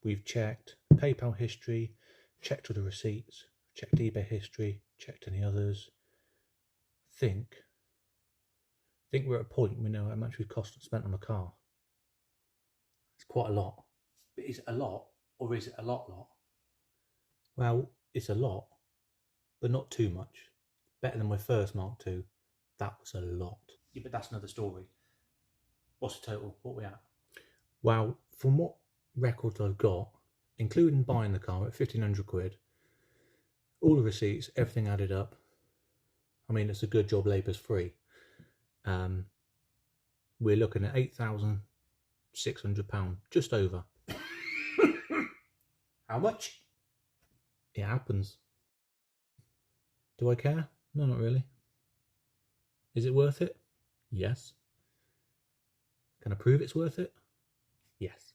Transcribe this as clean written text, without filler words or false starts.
we've checked PayPal history, checked all the receipts, checked eBay history, checked any others. I think we're at a point we know how much we've cost and spent on the car. It's quite a lot. But is it a lot or is it a lot? Well, it's a lot, but not too much. Better than my first Mark II. That was a lot. Yeah, but that's another story. What's the total? What are we at? Well, from what records I've got, including buying the car at 1,500 quid, all the receipts, everything added up. I mean, it's a good job labour's free. We're looking at £8,600, just over. How much? It happens. Do I care? No, not really. Is it worth it? Yes. Can I prove it's worth it? Yes.